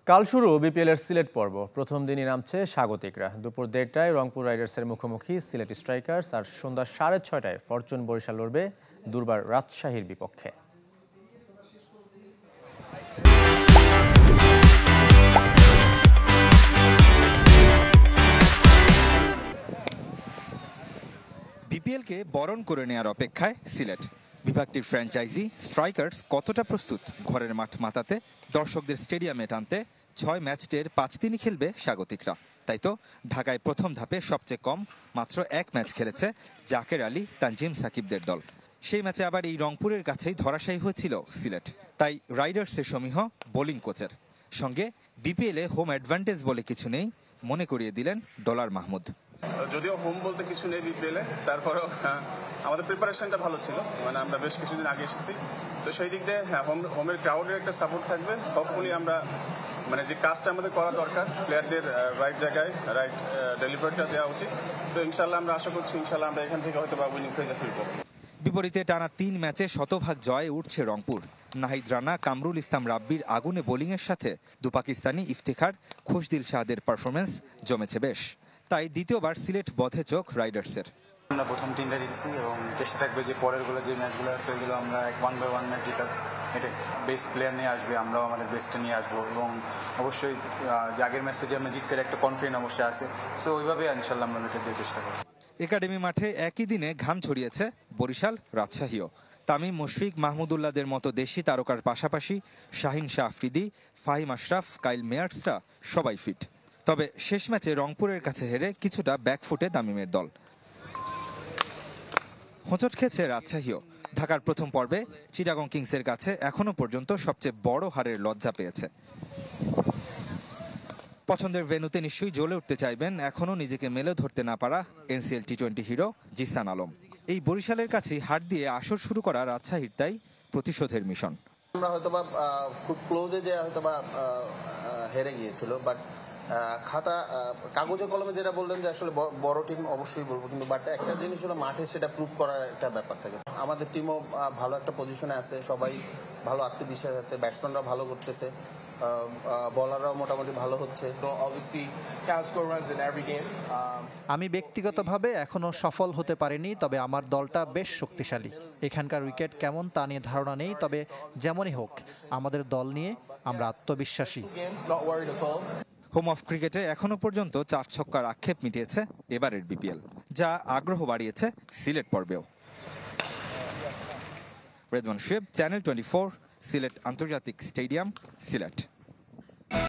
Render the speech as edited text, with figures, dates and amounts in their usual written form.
কাল শুরু বিপিএলের সিলেট পর্ব। প্রথম দিনই নামছে স্বাগতিকরা। দুপুর 1:30টায় রংপুর রাইডার্সের মুখোমুখি সিলেট স্ট্রাইকার্স, আর সন্ধ্যা 6:30টায় ফরচুন বরিশাল লড়বে দুর্বার রাজশাহীর বিপক্ষে। বিপিএলকে বরণ করে নেওয়ার অপেক্ষায় সিলেট। বিভাগটির ফ্র্যাঞ্চাইজি স্ট্রাইকার্স কতটা প্রস্তুত ঘরের মাঠ মাতাতে, দর্শকদের স্টেডিয়ামে টানতে? 6 ম্যাচের 5 দিনই খেলবে স্বাগতিকরা। তাই তো ঢাকায় প্রথম ধাপে সবচেয়ে কম মাত্র 1 ম্যাচ খেলেছে জাকের আলী, তানজিম সাকিবদের দল। সেই ম্যাচে আবার এই রংপুরের কাছেই ধরাশায়ী হয়েছিল সিলেট। তাই রাইডার্সের সমীহ বোলিং কোচের সঙ্গে বিপিএলে হোম অ্যাডভান্টেজ বলে কিছু নেই মনে করিয়ে দিলেন ডলার মাহমুদ। যদিও হোম বলতে কিছু নেই বিপিএলে, তারপরেও আমাদের প্রিপারেশনটা ভালো ছিল। মানে আমরা বেশ কিছুদিন আগে এসেছি, তো সেই দিক দিয়ে হোমের ক্রাউডের একটা সাপোর্ট থাকবে। হোপফুলি আমরা মানে যে কাজটা আমাদের করা দরকার, প্লেয়ারদের রাইট জায়গায় রাইট ডেলিভারিটা দেওয়া উচিত। তো ইনশাল্লাহ আমরা আশা করছি ইনশাল্লাহ আমরা এখান থেকে হয়তো বা উইনিং ফেজে ফিরব। বিপরীতে টানা 3 ম্যাচে শতভাগ জয়ে উঠছে রংপুর। নাহিদ রানা, কামরুল ইসলাম রাব্বির আগুনে বোলিংয়ের সাথে দু পাকিস্তানি ইফতিখার, খুশদিল শাহদের পারফরমেন্স জমেছে বেশ। তাই দ্বিতীয়বার সিলেট বধে চোখ রাইডার্সের। আমরা প্রথম টিমটা দিচ্ছি এবং চেষ্টা থাকবে যে পরেরগুলো যে ম্যাচগুলো আছে ওইগুলো আমরা 1 বাই 1 ম্যাচ যেটা এটা বেস্ট প্লেয়ার নিয়ে আসবে, আমরাও আমাদের বেস্টটা নিয়ে আসবো। এবং অবশ্যই যে আগের ম্যাচটা যে আমরা জিতছি একটা কনফিডেন্ট অবশ্যই আছে। সো ওইভাবে ইনশাল্লাহ আমরা এটা দিয়ে চেষ্টা করব। একাডেমি মাঠে একই দিনে ঘাম ছড়িয়েছে বরিশাল, রাজশাহীও। তামিম, মুশফিক, মাহমুদুল্লাহদের মতো দেশি তারকার পাশাপাশি শাহিন শাহ আফ্রিদি, ফাহিম আশরাফ, কাইল মেয়ার্সরা সবাই ফিট। তবে শেষ ম্যাচে রংপুরের কাছে হেরে কিছুটা ব্যাকফুটে তামিমের দল। হোঁচট খেয়েছে রাজশাহীও। ঢাকার প্রথম পর্বে চিটাগং কিংসের কাছে এখনো পর্যন্ত সবচেয়ে বড় হারের লজ্জা পেয়েছে। পছন্দের ভেন্যুতে নিশ্চয়ই জ্বলে উঠতে চাইবেন এখনো নিজেকে মেলে ধরতে না পারা এনসিএল টি20 হিরো জিসান আলম। এই বরিশালের কাছেই হার দিয়ে আসর শুরু করা রাজশাহীর তাই প্রতিশোধের মিশন। আমরা হয়তোবা খুব ক্লোজে যে হয়তোবা হেরে গিয়েছিল, বাট খাতা কাগজে কলমে যেটা বললেন যে আসলে বড় টিম অবশ্যই বলবো, কিন্তু বাট একটা জিনিস হলো মাঠে সেটা প্রুভ করার একটা ব্যাপার থাকে। আমাদের টিমও ভালো একটা পজিশনে আছে, সবাই ভালো আত্মবিশ্বাস আছে, ব্যাটসম্যানরা ভালো করতেছে, বলাররাও মোটামুটি ভালো হচ্ছে। আমি ব্যক্তিগতভাবে এখনো সফল হতে পারিনি, তবে আমার দলটা বেশ শক্তিশালী। এখানকার উইকেট কেমন তা নিয়ে ধারণা নেই, তবে যেমনই হোক আমাদের দল নিয়ে আমরা আত্মবিশ্বাসী। হোম অফ ক্রিকেটে এখনো পর্যন্ত 4 ছক্কার আক্ষেপ মিটিয়েছে এবারের বিপিএল, যা আগ্রহ বাড়িয়েছে সিলেট পর্বেও। রেদওয়ান শুয়েব, চ্যানেল 24, সিলেট আন্তর্জাতিক স্টেডিয়াম, সিলেট।